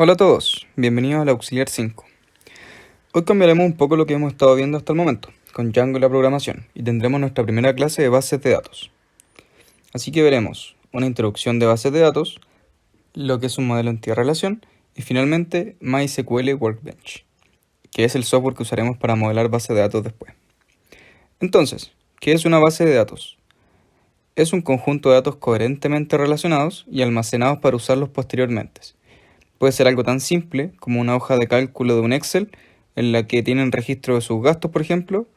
Hola a todos, bienvenidos al Auxiliar 5. Hoy cambiaremos un poco lo que hemos estado viendo hasta el momento, con Django y la programación, y tendremos nuestra primera clase de bases de datos. Así que veremos una introducción de bases de datos, lo que es un modelo entidad-relación, y finalmente MySQL Workbench, que es el software que usaremos para modelar bases de datos después. Entonces, ¿qué es una base de datos? Es un conjunto de datos coherentemente relacionados y almacenados para usarlos posteriormente. Puede ser algo tan simple como una hoja de cálculo de un Excel en la que tienen registro de sus gastos, por ejemplo,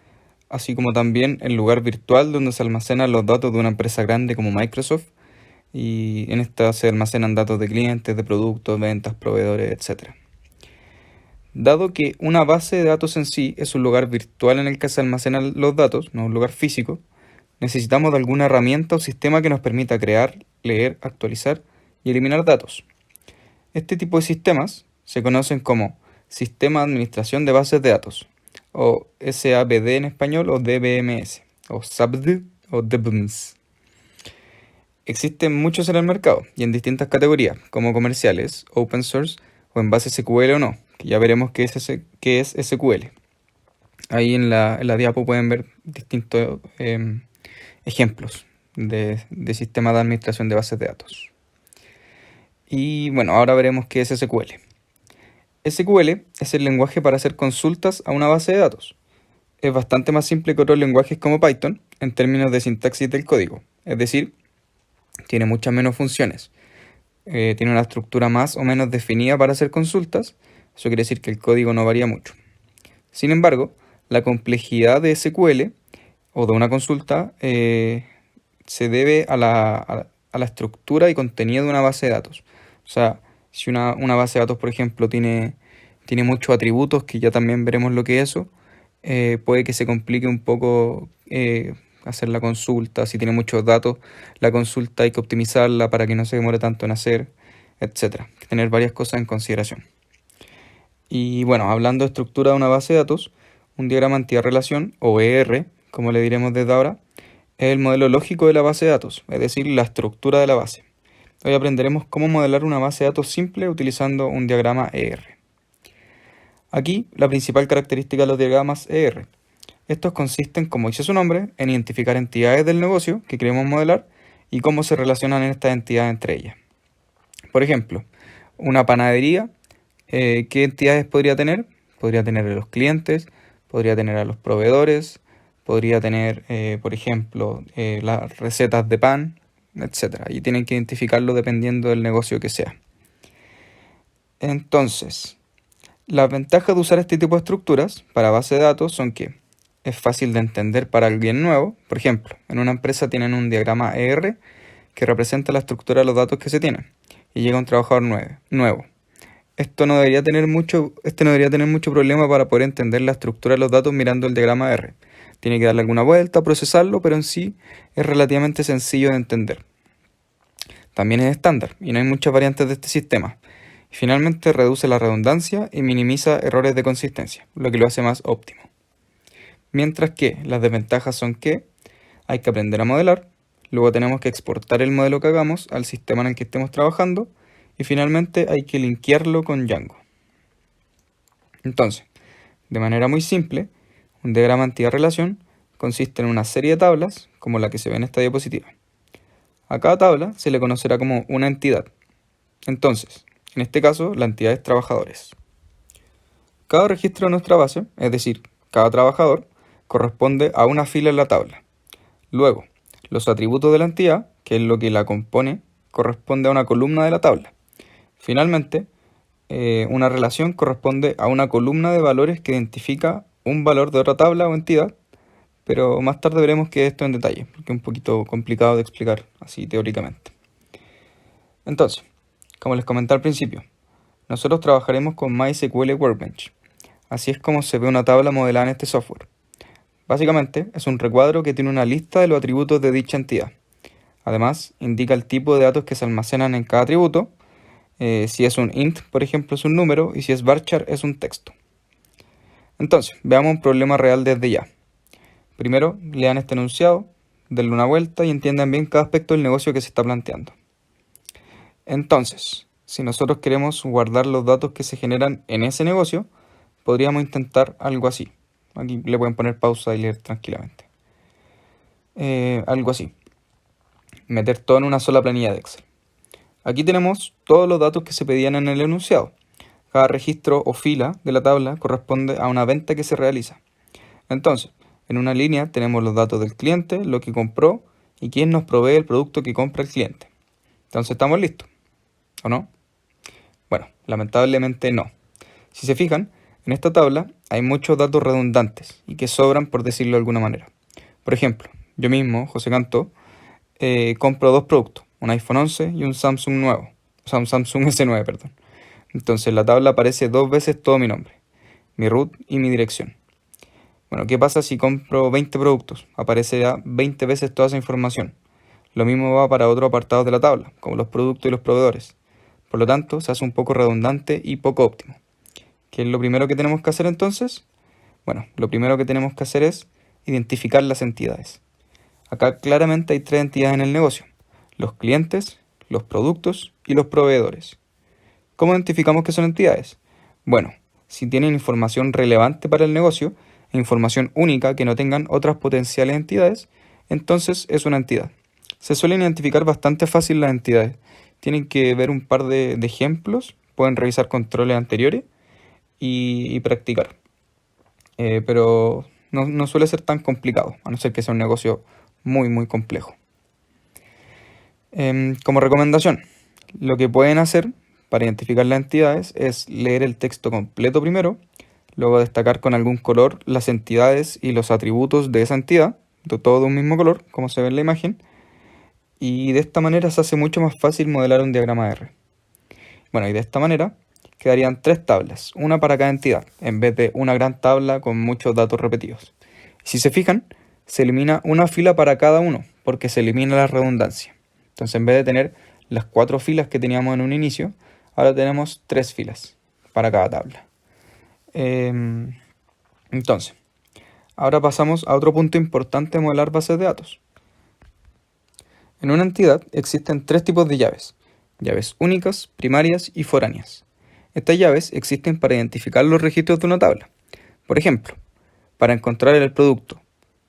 así como también el lugar virtual donde se almacenan los datos de una empresa grande como Microsoft, y en esta se almacenan datos de clientes, de productos, ventas, proveedores, etc. Dado que una base de datos en sí es un lugar virtual en el que se almacenan los datos, no un lugar físico, necesitamos de alguna herramienta o sistema que nos permita crear, leer, actualizar y eliminar datos. Este tipo de sistemas se conocen como Sistema de Administración de Bases de Datos, o SABD en español, o DBMS, o SABD, o DBMS. Existen muchos en el mercado y en distintas categorías, como comerciales, open source o en base SQL o no, que ya veremos qué es SQL. Ahí en la diapo pueden ver distintos ejemplos de sistemas de administración de bases de datos. Y bueno, ahora veremos qué es SQL. SQL es el lenguaje para hacer consultas a una base de datos. Es bastante más simple que otros lenguajes como Python en términos de sintaxis del código, es decir, tiene muchas menos funciones. Tiene una estructura más o menos definida para hacer consultas, eso quiere decir que el código no varía mucho. Sin embargo, la complejidad de SQL o de una consulta se debe a la estructura y contenido de una base de datos. O sea, si una base de datos, por ejemplo, tiene muchos atributos, que ya también veremos lo que es eso, puede que se complique un poco hacer la consulta. Si tiene muchos datos, la consulta hay que optimizarla para que no se demore tanto en hacer, etcétera. Hay que tener varias cosas en consideración. Y bueno, hablando de estructura de una base de datos, un diagrama entidad-relación, o ER, como le diremos desde ahora, es el modelo lógico de la base de datos, es decir, la estructura de la base. Hoy aprenderemos cómo modelar una base de datos simple utilizando un diagrama ER. Aquí, la principal característica de los diagramas ER. Estos consisten, como dice su nombre, en identificar entidades del negocio que queremos modelar y cómo se relacionan estas entidades entre ellas. Por ejemplo, una panadería, ¿qué entidades podría tener? Podría tener a los clientes, podría tener a los proveedores, podría tener, por ejemplo, las recetas de pan, etc. Y tienen que identificarlo dependiendo del negocio que sea. Entonces, las ventajas de usar este tipo de estructuras para base de datos son que es fácil de entender para alguien nuevo. Por ejemplo, en una empresa tienen un diagrama ER que representa la estructura de los datos que se tienen, y llega un trabajador nuevo. Este no debería tener mucho problema para poder entender la estructura de los datos mirando el diagrama R. Tiene que darle alguna vuelta, procesarlo, pero en sí es relativamente sencillo de entender. También es estándar y no hay muchas variantes de este sistema. Y finalmente reduce la redundancia y minimiza errores de consistencia, lo que lo hace más óptimo. Mientras que las desventajas son que hay que aprender a modelar, luego tenemos que exportar el modelo que hagamos al sistema en el que estemos trabajando, y finalmente hay que linkearlo con Django. Entonces, de manera muy simple, un diagrama entidad-relación consiste en una serie de tablas, como la que se ve en esta diapositiva. A cada tabla se le conocerá como una entidad. Entonces, en este caso, la entidad es trabajadores. Cada registro de nuestra base, es decir, cada trabajador, corresponde a una fila en la tabla. Luego, los atributos de la entidad, que es lo que la compone, corresponde a una columna de la tabla. Finalmente, una relación corresponde a una columna de valores que identifica un valor de otra tabla o entidad, pero más tarde veremos que esto en detalle, porque es un poquito complicado de explicar así teóricamente. Entonces, como les comenté al principio, nosotros trabajaremos con MySQL Workbench. Así es como se ve una tabla modelada en este software. Básicamente, es un recuadro que tiene una lista de los atributos de dicha entidad. Además, indica el tipo de datos que se almacenan en cada atributo. Si es un int, por ejemplo, es un número, y si es varchar, es un texto. Entonces, veamos un problema real desde ya. Primero, lean este enunciado, denle una vuelta y entiendan bien cada aspecto del negocio que se está planteando. Entonces, si nosotros queremos guardar los datos que se generan en ese negocio, podríamos intentar algo así. Aquí le pueden poner pausa y leer tranquilamente. Algo así. Meter todo en una sola planilla de Excel. Aquí tenemos todos los datos que se pedían en el enunciado. Cada registro o fila de la tabla corresponde a una venta que se realiza. Entonces, en una línea tenemos los datos del cliente, lo que compró y quién nos provee el producto que compra el cliente. Entonces, ¿estamos listos? ¿O no? Bueno, lamentablemente no. Si se fijan, en esta tabla hay muchos datos redundantes y que sobran, por decirlo de alguna manera. Por ejemplo, yo mismo, José Canto, compro dos productos, un iPhone 11 y un Samsung nuevo, o sea, un Samsung S9, perdón. Entonces en la tabla aparece dos veces todo mi nombre, mi root y mi dirección. Bueno, ¿qué pasa si compro 20 productos? Aparecerá 20 veces toda esa información. Lo mismo va para otros apartados de la tabla, como los productos y los proveedores. Por lo tanto, se hace un poco redundante y poco óptimo. ¿Qué es lo primero que tenemos que hacer entonces? Bueno, lo primero que tenemos que hacer es identificar las entidades. Acá claramente hay tres entidades en el negocio: los clientes, los productos y los proveedores. ¿Cómo identificamos que son entidades? Bueno, si tienen información relevante para el negocio e información única que no tengan otras potenciales entidades, entonces es una entidad. Se suelen identificar bastante fácil las entidades. Tienen que ver un par de ejemplos, pueden revisar controles anteriores y practicar. Pero no suele ser tan complicado, a no ser que sea un negocio muy complejo. Como recomendación, lo que pueden hacer para identificar las entidades es leer el texto completo primero, luego destacar con algún color las entidades y los atributos de esa entidad, todo de un mismo color, como se ve en la imagen, y de esta manera se hace mucho más fácil modelar un diagrama R. Bueno, y de esta manera quedarían tres tablas, una para cada entidad, en vez de una gran tabla con muchos datos repetidos. Si se fijan, se elimina una fila para cada uno, porque se elimina la redundancia. Entonces, en vez de tener las 4 filas que teníamos en un inicio, ahora tenemos 3 filas para cada tabla. Entonces, ahora pasamos a otro punto importante de modelar bases de datos. En una entidad existen 3 tipos de llaves: llaves únicas, primarias y foráneas. Estas llaves existen para identificar los registros de una tabla. Por ejemplo, para encontrar el producto,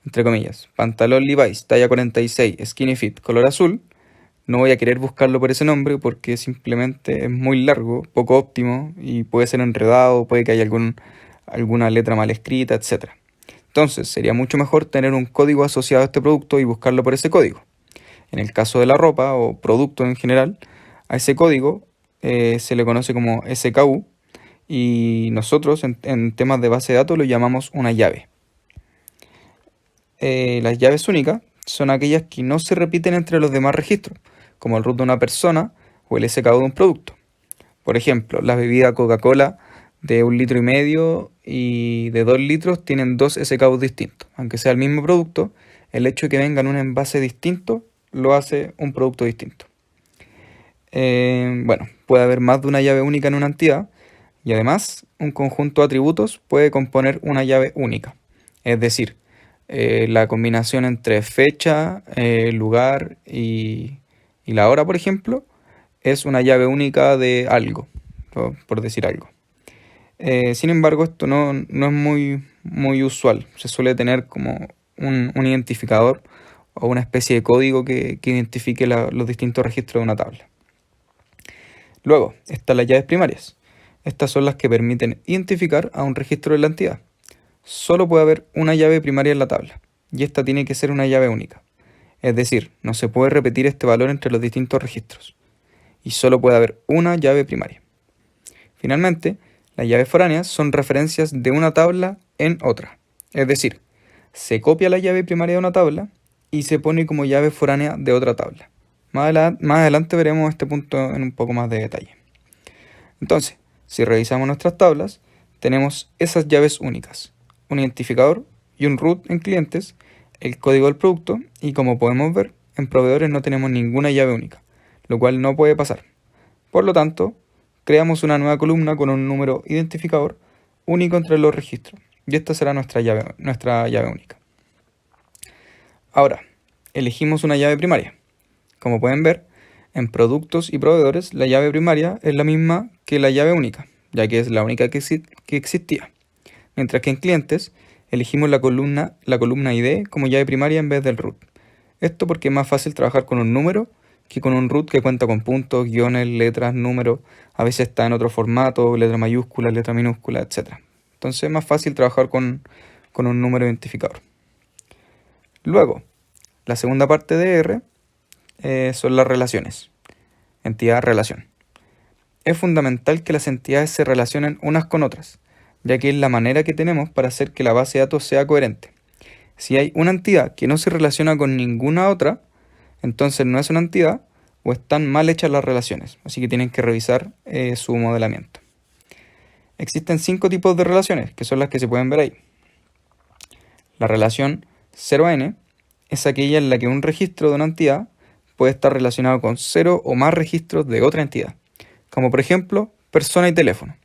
entre comillas, pantalón Levi's talla 46, skinny fit, color azul, no voy a querer buscarlo por ese nombre porque simplemente es muy largo, poco óptimo y puede ser enredado, puede que haya alguna letra mal escrita, etc. Entonces sería mucho mejor tener un código asociado a este producto y buscarlo por ese código. En el caso de la ropa o producto en general, a ese código se le conoce como SKU y nosotros en temas de base de datos lo llamamos una llave. Las llaves únicas son aquellas que no se repiten entre los demás registros, como el root de una persona o el SKU de un producto. Por ejemplo, la bebida Coca-Cola de 1,5 litros y de 2 litros tienen 2 SKUs distintos. Aunque sea el mismo producto, el hecho de que venga en un envase distinto lo hace un producto distinto. Bueno, puede haber más de una llave única en una entidad y además un conjunto de atributos puede componer una llave única. Es decir, la combinación entre fecha, lugar y la hora, por ejemplo, es una llave única de algo, por decir algo. Sin embargo, esto no es muy usual. Se suele tener como un identificador o una especie de código que identifique los distintos registros de una tabla. Luego, están las llaves primarias. Estas son las que permiten identificar a un registro de la entidad. Solo puede haber una llave primaria en la tabla, y esta tiene que ser una llave única. Es decir, no se puede repetir este valor entre los distintos registros, y solo puede haber una llave primaria. Finalmente, las llaves foráneas son referencias de una tabla en otra. Es decir, se copia la llave primaria de una tabla y se pone como llave foránea de otra tabla. Más adelante veremos este punto en un poco más de detalle. Entonces, si revisamos nuestras tablas, tenemos esas llaves únicas: un identificador y un root en clientes, el código del producto, y como podemos ver, en proveedores no tenemos ninguna llave única, lo cual no puede pasar. Por lo tanto, creamos una nueva columna con un número identificador único entre los registros, y esta será nuestra llave única. Ahora, elegimos una llave primaria. Como pueden ver, En productos y proveedores, la llave primaria es la misma que la llave única, ya que es la única que existía. Mientras que en clientes, elegimos la columna ID como llave primaria en vez del root. Esto porque es más fácil trabajar con un número que con un root que cuenta con puntos, guiones, letras, números, a veces está en otro formato, letra mayúscula, letra minúscula, etc. Entonces es más fácil trabajar con un número identificador. Luego, la segunda parte de R son las relaciones. Entidad-relación. Es fundamental que las entidades se relacionen unas con otras, ya que es la manera que tenemos para hacer que la base de datos sea coherente. Si hay una entidad que no se relaciona con ninguna otra, entonces no es una entidad o están mal hechas las relaciones, así que tienen que revisar su modelamiento. Existen 5 tipos de relaciones, que son las que se pueden ver ahí. La relación 0 a n es aquella en la que un registro de una entidad puede estar relacionado con 0 o más registros de otra entidad, como por ejemplo persona y teléfono.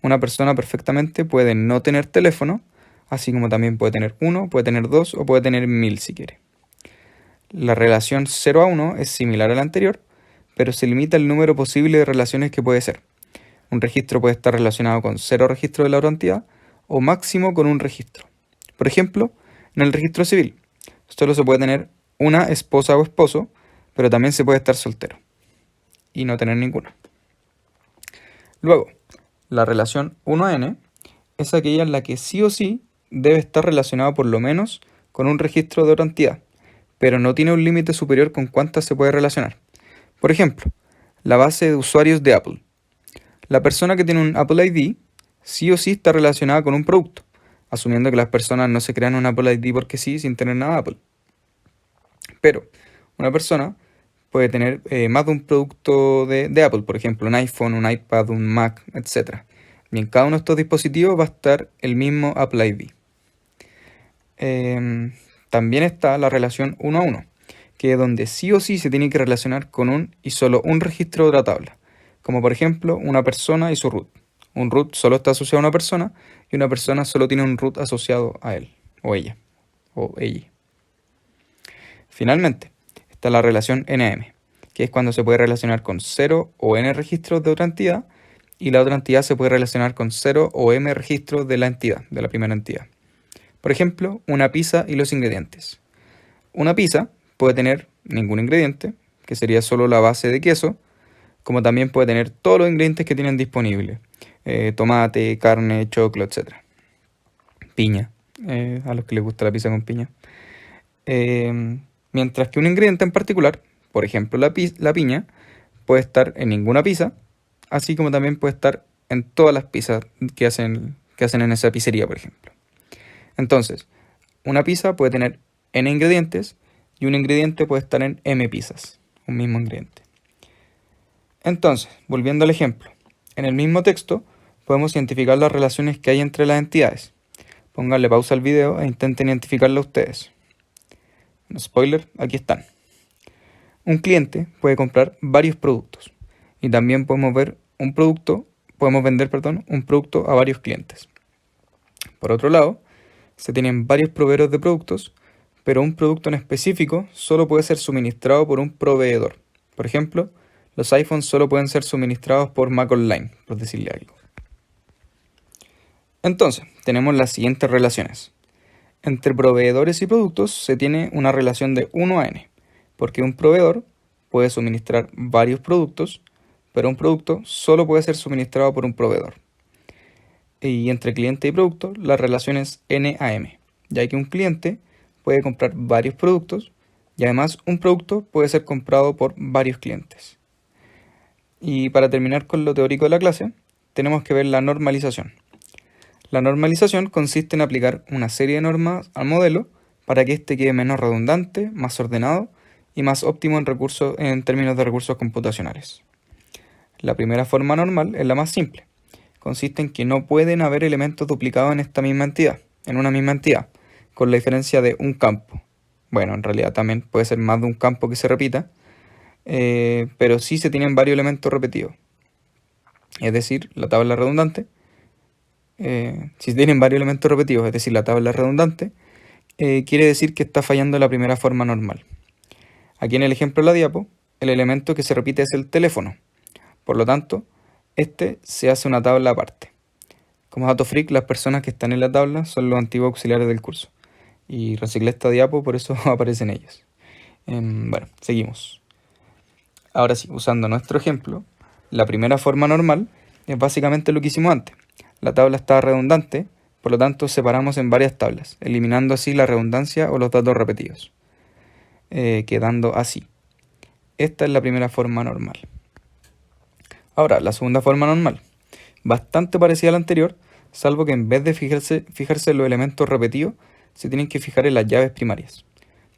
Una persona perfectamente puede no tener teléfono, así como también puede tener 1, puede tener 2 o puede tener 1000 si quiere. La relación 0 a 1 es similar a la anterior, pero se limita el número posible de relaciones que puede ser. Un registro puede estar relacionado con 0 registros de la otra entidad o máximo con un registro. Por ejemplo, en el registro civil, solo se puede tener una esposa o esposo, pero también se puede estar soltero y no tener ninguna. Luego, la relación 1 a n es aquella en la que sí o sí debe estar relacionado por lo menos con un registro de otra entidad, pero no tiene un límite superior con cuántas se puede relacionar. Por ejemplo, la base de usuarios de Apple. La persona que tiene un Apple ID sí o sí está relacionada con un producto, asumiendo que las personas no se crean un Apple ID porque sí, sin tener nada de Apple. Pero una persona puede tener más de un producto de Apple, por ejemplo, un iPhone, un iPad, un Mac, etc. Y en cada uno de estos dispositivos va a estar el mismo Apple ID. También está la relación 1 a 1, que es donde sí o sí se tiene que relacionar con un y solo un registro de la tabla, como por ejemplo una persona y su root. Un root solo está asociado a una persona y una persona solo tiene un root asociado a él, o ella, o ella. Finalmente, está la relación NM, que es cuando se puede relacionar con 0 o n registros de otra entidad y la otra entidad se puede relacionar con 0 o m registros de la entidad, de la primera entidad. Por ejemplo, una pizza y los ingredientes. Una pizza puede tener ningún ingrediente, que sería solo la base de queso, como también puede tener todos los ingredientes que tienen disponibles. Tomate, carne, choclo, etc. Piña, a los que les gusta la pizza con piña. Mientras que un ingrediente en particular, por ejemplo la piña, puede estar en ninguna pizza, así como también puede estar en todas las pizzas que hacen en esa pizzería, por ejemplo. Entonces, una pizza puede tener n ingredientes y un ingrediente puede estar en m pizzas, un mismo ingrediente. Entonces, volviendo al ejemplo, en el mismo texto podemos identificar las relaciones que hay entre las entidades. Pónganle pausa al video e intenten identificarlas ustedes. Spoiler, aquí están. Un cliente puede comprar varios productos y también podemos vender un producto a varios clientes. Por otro lado, se tienen varios proveedores de productos, pero un producto en específico solo puede ser suministrado por un proveedor. Por ejemplo, los iPhones solo pueden ser suministrados por Mac Online, por decirle algo. Entonces, tenemos las siguientes relaciones. Entre proveedores y productos se tiene una relación de 1 a n, porque un proveedor puede suministrar varios productos, pero un producto solo puede ser suministrado por un proveedor. Y entre cliente y producto, la relación es n a m, ya que un cliente puede comprar varios productos y además un producto puede ser comprado por varios clientes. Y para terminar con lo teórico de la clase, tenemos que ver la normalización. La normalización consiste en aplicar una serie de normas al modelo para que éste quede menos redundante, más ordenado y más óptimo en términos de recursos computacionales. La primera forma normal es la más simple. Consiste en que no pueden haber elementos duplicados en una misma entidad, con la diferencia de un campo. Bueno, en realidad también puede ser más de un campo que se repita, pero sí se tienen varios elementos repetidos. Es decir, la tabla redundante. Si tienen varios elementos repetidos, es decir, la tabla redundante, quiere decir que está fallando la primera forma normal. Aquí en el ejemplo de la diapo, el elemento que se repite es el teléfono. Por lo tanto, este se hace una tabla aparte. Como dato freak, las personas que están en la tabla son los antiguos auxiliares del curso. Y reciclé esta diapo, por eso aparecen ellos. Bueno, seguimos. Ahora sí, usando nuestro ejemplo, la primera forma normal es básicamente lo que hicimos antes. La tabla está redundante, por lo tanto separamos en varias tablas, eliminando así la redundancia o los datos repetidos, quedando así. Esta es la primera forma normal. Ahora, la segunda forma normal, bastante parecida a la anterior, salvo que en vez de fijarse en los elementos repetidos, se tienen que fijar en las llaves primarias.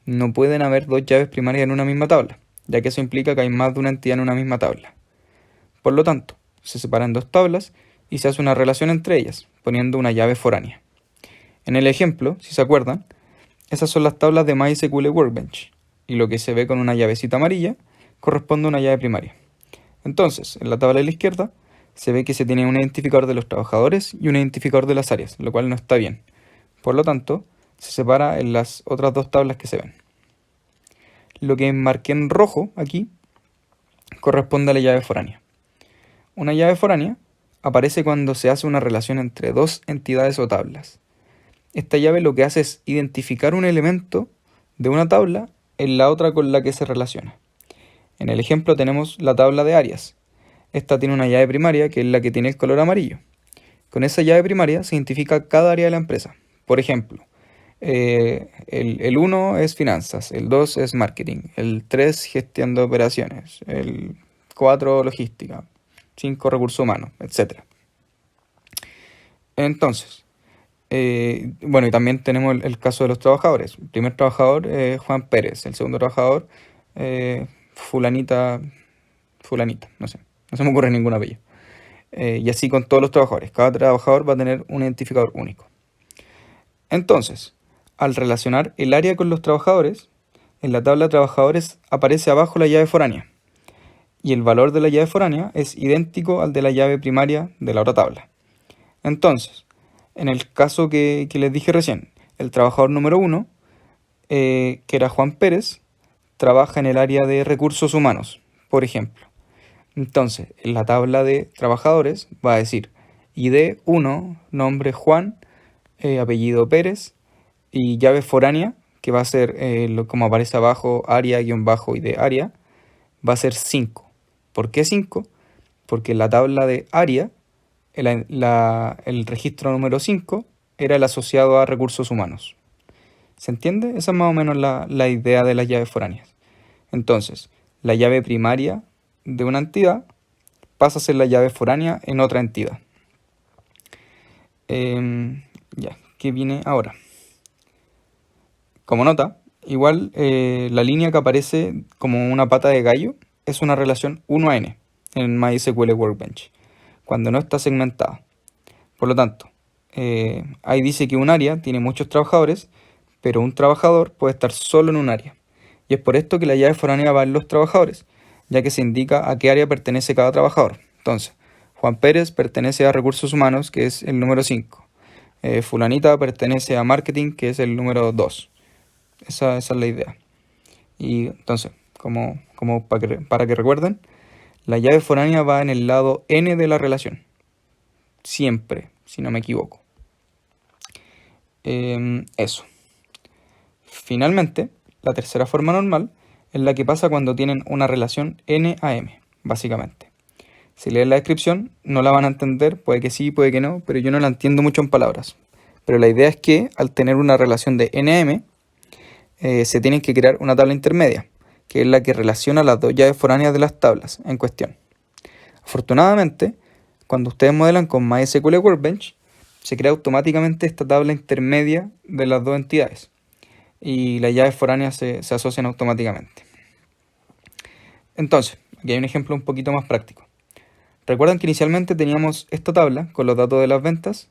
No pueden haber dos llaves primarias en una misma tabla, ya que eso implica que hay más de una entidad en una misma tabla. Por lo tanto, se separan dos tablas y se hace una relación entre ellas, poniendo una llave foránea. En el ejemplo, si se acuerdan, esas son las tablas de MySQL Workbench, y lo que se ve con una llavecita amarilla corresponde a una llave primaria. Entonces, en la tabla de la izquierda, se ve que se tiene un identificador de los trabajadores y un identificador de las áreas, lo cual no está bien. Por lo tanto, se separa en las otras dos tablas que se ven. Lo que marqué en rojo aquí corresponde a la llave foránea. Una llave foránea aparece cuando se hace una relación entre dos entidades o tablas. Esta llave lo que hace es identificar un elemento de una tabla en la otra con la que se relaciona. En el ejemplo tenemos la tabla de áreas. Esta tiene una llave primaria que es la que tiene el color amarillo. Con esa llave primaria se identifica cada área de la empresa. Por ejemplo, el 1 es finanzas, el 2 es marketing, el 3 gestión de operaciones, el 4 logística, 5 recursos humanos, etc. Entonces, bueno, y también tenemos el caso de los trabajadores. El primer trabajador es Juan Pérez, el segundo trabajador fulanita, no sé, no se me ocurre ningún apellido. Y así con todos los trabajadores. Cada trabajador va a tener un identificador único. Entonces, al relacionar el área con los trabajadores, en la tabla de trabajadores aparece abajo la llave foránea. Y el valor de la llave foránea es idéntico al de la llave primaria de la otra tabla. Entonces, en el caso que les dije recién, el trabajador número 1, que era Juan Pérez, trabaja en el área de recursos humanos, por ejemplo. Entonces, en la tabla de trabajadores va a decir ID 1, nombre Juan, apellido Pérez, y llave foránea, que va a ser, como aparece abajo, área-ID área, va a ser 5. ¿Por qué 5? Porque en la tabla de área, el registro número 5 era el asociado a recursos humanos. ¿Se entiende? Esa es más o menos la idea de las llaves foráneas. Entonces, la llave primaria de una entidad pasa a ser la llave foránea en otra entidad. Ya, ¿qué viene ahora? Como nota, igual la línea que aparece como una pata de gallo es una relación 1 a n en MySQL Workbench, cuando no está segmentada. Por lo tanto, ahí dice que un área tiene muchos trabajadores, pero un trabajador puede estar solo en un área. Y es por esto que la llave foránea va en los trabajadores, ya que se indica a qué área pertenece cada trabajador. Entonces, Juan Pérez pertenece a recursos humanos, que es el número 5. Fulanita pertenece a marketing, que es el número 2. Esa es la idea. Y entonces, como para que recuerden, la llave foránea va en el lado n de la relación. Siempre, si no me equivoco. Eso. Finalmente, la tercera forma normal es la que pasa cuando tienen una relación n a m, básicamente. Si leen la descripción, no la van a entender, puede que sí, puede que no, pero yo no la entiendo mucho en palabras. Pero la idea es que, al tener una relación de n a m, se tiene que crear una tabla intermedia, que es la que relaciona las dos llaves foráneas de las tablas en cuestión. Afortunadamente, cuando ustedes modelan con MySQL Workbench, se crea automáticamente esta tabla intermedia de las dos entidades y las llaves foráneas se asocian automáticamente. Entonces, aquí hay un ejemplo un poquito más práctico. ¿Recuerdan que inicialmente teníamos esta tabla con los datos de las ventas?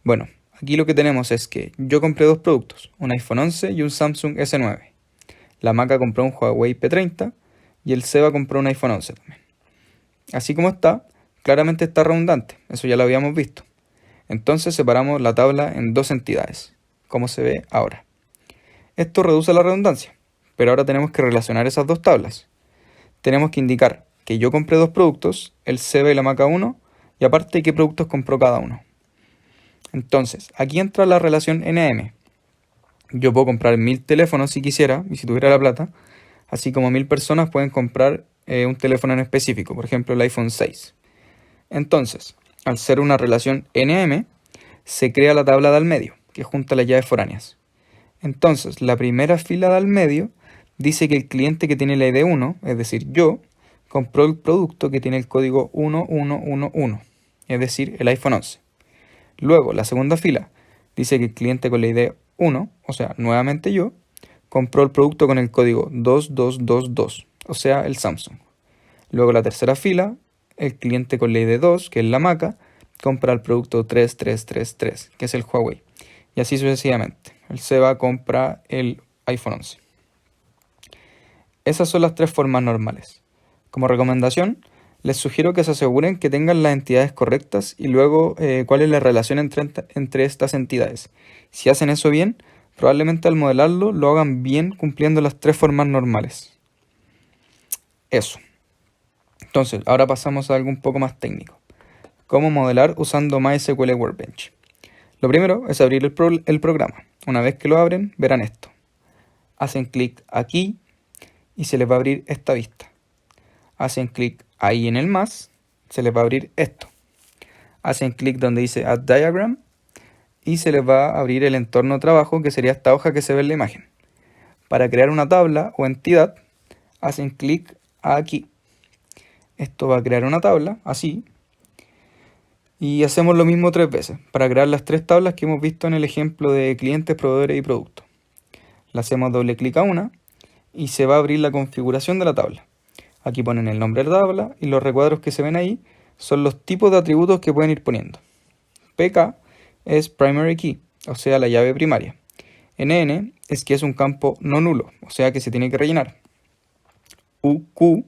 Bueno, aquí lo que tenemos es que yo compré dos productos, un iPhone 11 y un Samsung S9. La Maca compró un Huawei P30 y el Seba compró un iPhone 11 también. Así como está, claramente está redundante, eso ya lo habíamos visto. Entonces separamos la tabla en dos entidades, como se ve ahora. Esto reduce la redundancia, pero ahora tenemos que relacionar esas dos tablas. tenemos que indicar que yo compré dos productos, el Seba y la Maca 1, y aparte qué productos compró cada uno. Entonces, aquí entra la relación NM. Yo puedo comprar 1000 teléfonos si quisiera, y si tuviera la plata, así como 1000 personas pueden comprar un teléfono en específico, por ejemplo el iPhone 6. Entonces, al ser una relación NM, se crea la tabla de al medio, que junta las llaves foráneas. Entonces, la primera fila de al medio dice que el cliente que tiene la ID 1, es decir, yo, compró el producto que tiene el código 1111, es decir, el iPhone 11. Luego, la segunda fila dice que el cliente con la ID 1, o sea, nuevamente yo, compró el producto con el código 2222, o sea, el Samsung. Luego, la tercera fila, el cliente con la ID 2, que es la Maca, compra el producto 3333, que es el Huawei. Y así sucesivamente. El Seba compra el iPhone 11. Esas son las tres formas normales. Como recomendación, les sugiero que se aseguren que tengan las entidades correctas y luego cuál es la relación entre estas entidades. Si hacen eso bien, probablemente al modelarlo lo hagan bien cumpliendo las tres formas normales. Eso. Entonces, ahora pasamos a algo un poco más técnico. ¿Cómo modelar usando MySQL Workbench? Lo primero es abrir el programa. Una vez que lo abren, verán esto. Hacen clic aquí y se les va a abrir esta vista. Hacen clic ahí en el más, se les va a abrir esto. Hacen clic donde dice Add Diagram y se les va a abrir el entorno de trabajo, que sería esta hoja que se ve en la imagen. Para crear una tabla o entidad, hacen clic aquí. Esto va a crear una tabla, así. Y hacemos lo mismo 3 veces, para crear las 3 tablas que hemos visto en el ejemplo de clientes, proveedores y productos. Le hacemos doble clic a una y se va a abrir la configuración de la tabla. Aquí ponen el nombre de la tabla y los recuadros que se ven ahí son los tipos de atributos que pueden ir poniendo. PK es Primary Key, o sea, la llave primaria. NN es que es un campo no nulo, o sea que se tiene que rellenar. UQ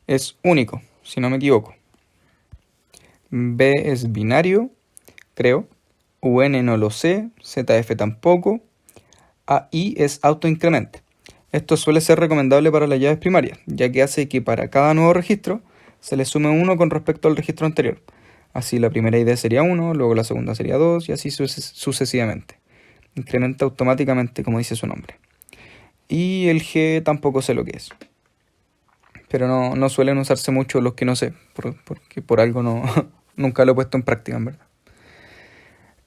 es único, si no me equivoco. B es binario, creo. UN no lo sé, ZF tampoco. AI es autoincrement. Esto suele ser recomendable para las llaves primarias, ya que hace que para cada nuevo registro se le sume 1 con respecto al registro anterior. Así la primera ID sería 1, luego la segunda sería 2 y así sucesivamente. Incrementa automáticamente, como dice su nombre. Y el G tampoco sé lo que es. Pero no suelen usarse mucho los que no sé, porque por algo nunca lo he puesto en práctica, en verdad.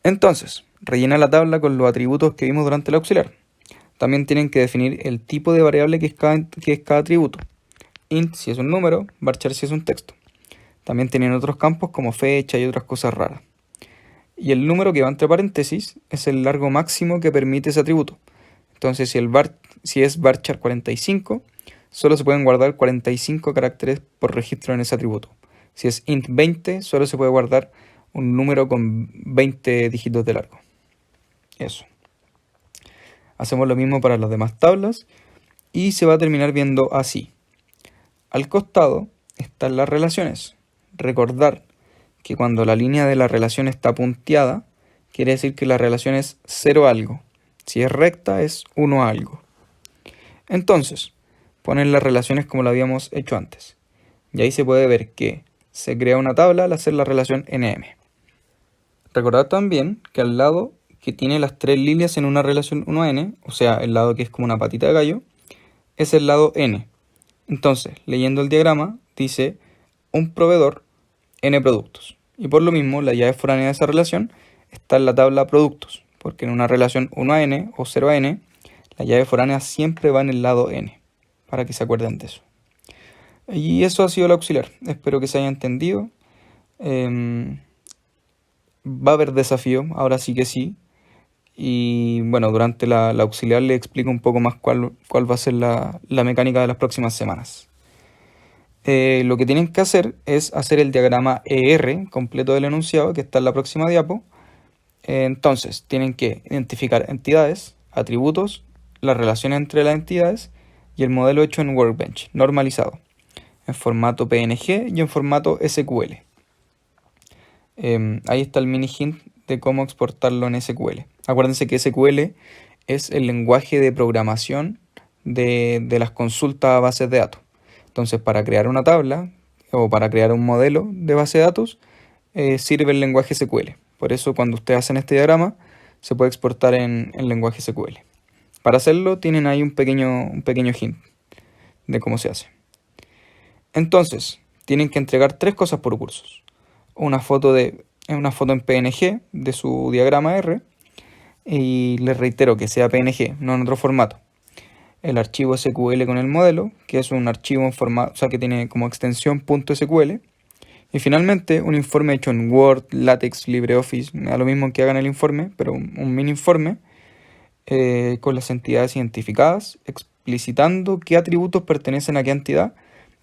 Entonces, rellena la tabla con los atributos que vimos durante el auxiliar. También tienen que definir el tipo de variable que es cada atributo. Int si es un número, varchar si es un texto. También tienen otros campos como fecha y otras cosas raras. Y el número que va entre paréntesis es el largo máximo que permite ese atributo. Entonces, si es varchar 45, solo se pueden guardar 45 caracteres por registro en ese atributo. Si es int 20, solo se puede guardar un número con 20 dígitos de largo. Eso. Hacemos lo mismo para las demás tablas y se va a terminar viendo así. Al costado están las relaciones. Recordar que cuando la línea de la relación está punteada, quiere decir que la relación es 0 algo. Si es recta es 1 algo. Entonces, ponen las relaciones como lo habíamos hecho antes. Y ahí se puede ver que se crea una tabla al hacer la relación NM. Recordad también que al lado que tiene las 3 líneas en una relación 1N, o sea, el lado que es como una patita de gallo, es el lado N. Entonces, leyendo el diagrama, dice un proveedor, N productos. Y por lo mismo, la llave foránea de esa relación está en la tabla productos, porque en una relación 1N o 0N, la llave foránea siempre va en el lado N, para que se acuerden de eso. Y eso ha sido el auxiliar. Espero que se haya entendido. Va a haber desafío, ahora sí que sí. Y bueno, durante la auxiliar le explico un poco más cuál va a ser la mecánica de las próximas semanas. Lo que tienen que hacer es hacer el diagrama ER completo del enunciado, que está en la próxima diapo. Entonces, tienen que identificar entidades, atributos, las relaciones entre las entidades y el modelo hecho en Workbench, normalizado, en formato PNG y en formato SQL. Ahí está el mini hint de cómo exportarlo en SQL. Acuérdense que SQL es el lenguaje de programación de las consultas a bases de datos. Entonces, para crear una tabla o para crear un modelo de base de datos, sirve el lenguaje SQL. Por eso, cuando ustedes hacen este diagrama, se puede exportar en lenguaje SQL. Para hacerlo, tienen ahí un pequeño hint de cómo se hace. Entonces, tienen que entregar 3 cosas por cursos. Una foto en PNG de su diagrama R, y les reitero que sea PNG, no en otro formato. El archivo SQL con el modelo, que es un archivo en formato, o sea, que tiene como extensión .sql. Y finalmente, un informe hecho en Word, LaTeX, LibreOffice, me da lo mismo que hagan el informe, pero un mini informe, con las entidades identificadas, explicitando qué atributos pertenecen a qué entidad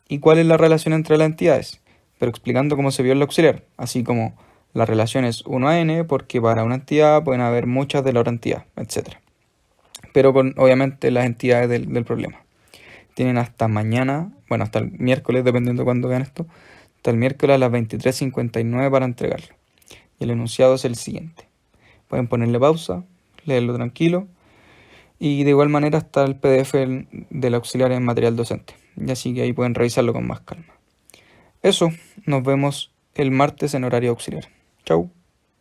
y cuál es la relación entre las entidades, pero explicando cómo se vio el auxiliar, así como la relación es 1 a n, porque para una entidad pueden haber muchas de la otra entidad, etc. Pero con, obviamente, las entidades del problema. Tienen hasta mañana, bueno, hasta el miércoles, dependiendo de cuándo vean esto, hasta el miércoles a las 23:59 para entregarlo. Y el enunciado es el siguiente. Pueden ponerle pausa, leerlo tranquilo, y de igual manera está el PDF del auxiliar en material docente. Y así que ahí pueden revisarlo con más calma. Eso, nos vemos el martes en horario auxiliar. Chau.